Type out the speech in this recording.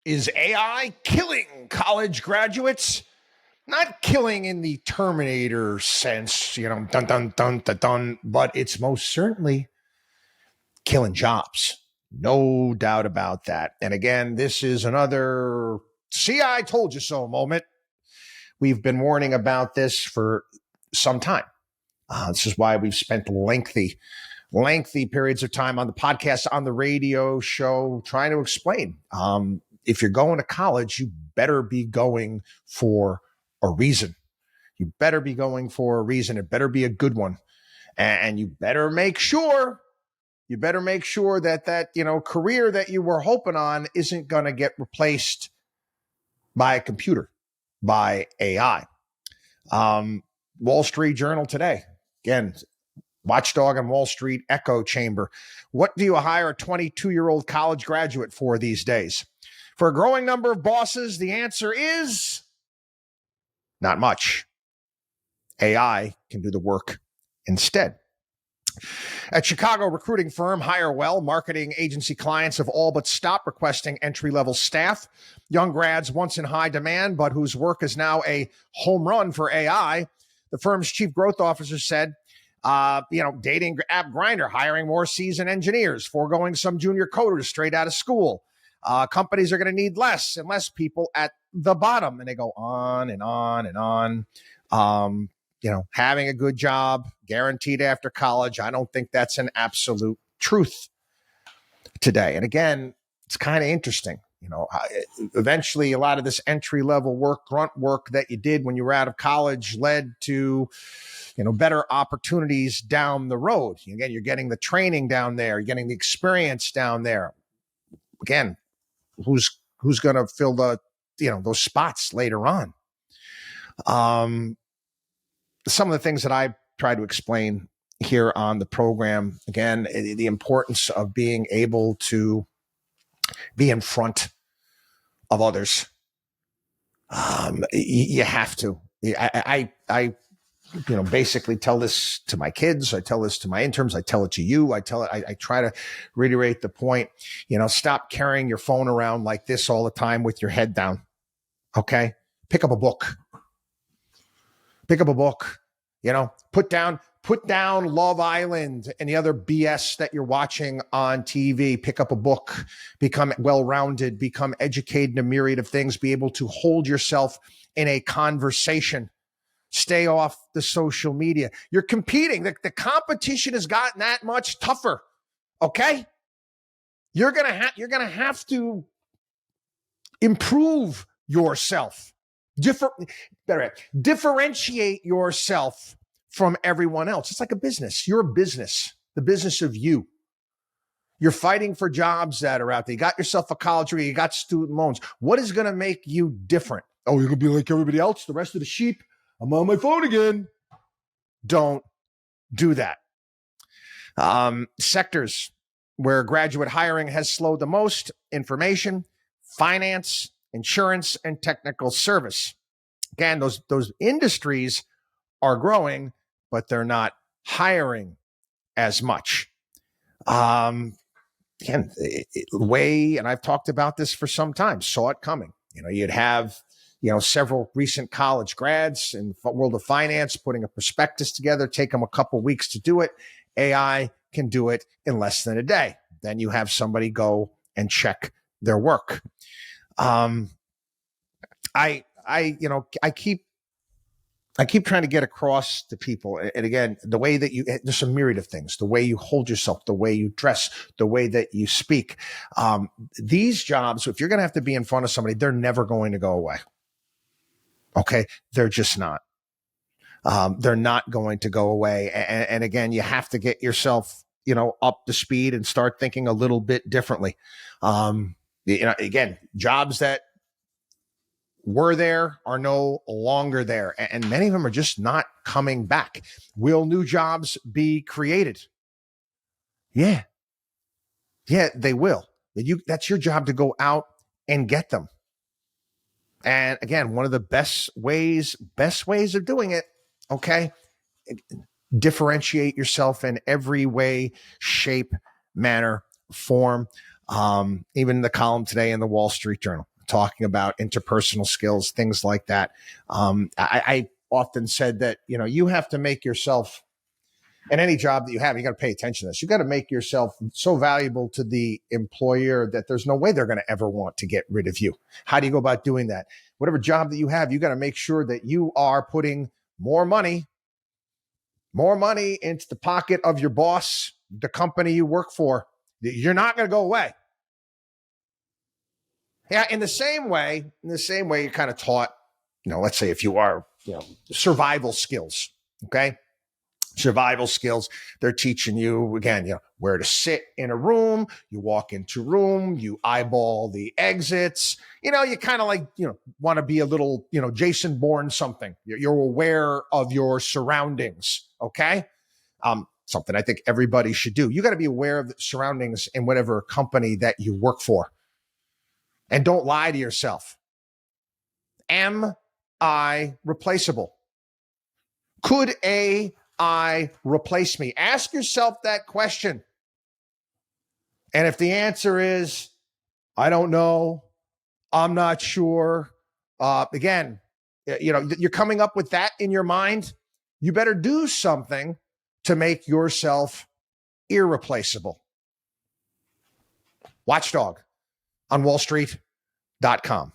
Is AI killing college graduates? Not killing in the Terminator sense, dun dun dun dun dun, but it's most certainly killing jobs. No doubt about that. And again, this is another see, I told you so moment. We've been warning about this for some time. This is why we've spent lengthy periods of time on the podcast, on the radio show, trying to explain. If you're going to college, you better be going for a reason. You better be going for a reason. It better be a good one. And you better make sure that career that you were hoping on isn't going to get replaced by a computer, by AI. Wall Street Journal today, again, Watchdog and Wall Street echo chamber. What do you hire a 22-year-old college graduate for these days? For a growing number of bosses, the answer is not much. AI can do the work instead. At Chicago recruiting firm HireWell, marketing agency clients have all but stopped requesting entry-level staff. Young grads once in high demand, but whose work is now a home run for AI. The firm's chief growth officer said, dating app grinder, hiring more seasoned engineers, foregoing some junior coders straight out of school. Companies are going to need less and less people at the bottom. And they go on and on and on. Having a good job, guaranteed after college. I don't think that's an absolute truth today. And again, it's kind of interesting. Eventually a lot of this entry-level work, grunt work that you did when you were out of college led to, better opportunities down the road. Again, you're getting the training down there. You're getting the experience down there. Again, who's going to fill those spots later on? Some of the things that I try to explain here on the program, again, the importance of being able to be in front of others. You have to. I basically tell this to my kids. I tell this to my interns. I tell it to you. I try to reiterate the point. Stop carrying your phone around like this all the time with your head down. Okay? Pick up a book. Put down Love Island and the other BS that you're watching on TV. Pick up a book, become well-rounded, become educated in a myriad of things, be able to hold yourself in a conversation. Stay off the social media. You're competing. The competition has gotten that much tougher. Okay? You're gonna have to improve yourself. Differentiate yourself from everyone else. It's like a business. You're a business, the business of you. You're fighting for jobs that are out there. You got yourself a college degree. You got student loans. What is going to make you different? Oh, you're going to be like everybody else, the rest of the sheep. I'm on my phone again. Don't do that. Sectors where graduate hiring has slowed the most: information, finance, insurance, and technical service. Again, those industries are growing, but they're not hiring as much. Again, and I've talked about this for some time, saw it coming. You'd have, several recent college grads in the world of finance putting a prospectus together, take them a couple weeks to do it. AI can do it in less than a day. Then you have somebody go and check their work. I keep trying to get across to people. And again, the way that there's a myriad of things, the way you hold yourself, the way you dress, the way that you speak. These jobs, if you're going to have to be in front of somebody, they're never going to go away. Okay. They're just not. They're not going to go away. And again, you have to get yourself, up to speed and start thinking a little bit differently. Again, jobs that were there are no longer there, and many of them are just not coming back. Will new jobs be created? Yeah, they will. That's your job to go out and get them. And again, one of the best ways of doing it, okay, differentiate yourself in every way, shape, manner, form. Even the column today in the Wall Street Journal. talking about interpersonal skills, things like that. I often said that, you have to make yourself, in any job that you have, you got to pay attention to this. You got to make yourself so valuable to the employer that there's no way they're going to ever want to get rid of you. How do you go about doing that? Whatever job that you have, you got to make sure that you are putting more money into the pocket of your boss, the company you work for. You're not going to go away. Yeah, in the same way, you're kind of taught, let's say if you are, survival skills, okay? Survival skills. They're teaching you, again, where to sit in a room. You walk into a room, you eyeball the exits. You kind of like, want to be a little, Jason Bourne something. You're aware of your surroundings, okay? Something I think everybody should do. You got to be aware of the surroundings in whatever company that you work for. And don't lie to yourself. Am I replaceable? Could AI replace me? Ask yourself that question. And if the answer is, I don't know, I'm not sure, again, you're coming up with that in your mind, you better do something to make yourself irreplaceable. Watchdog on wallstreet.com.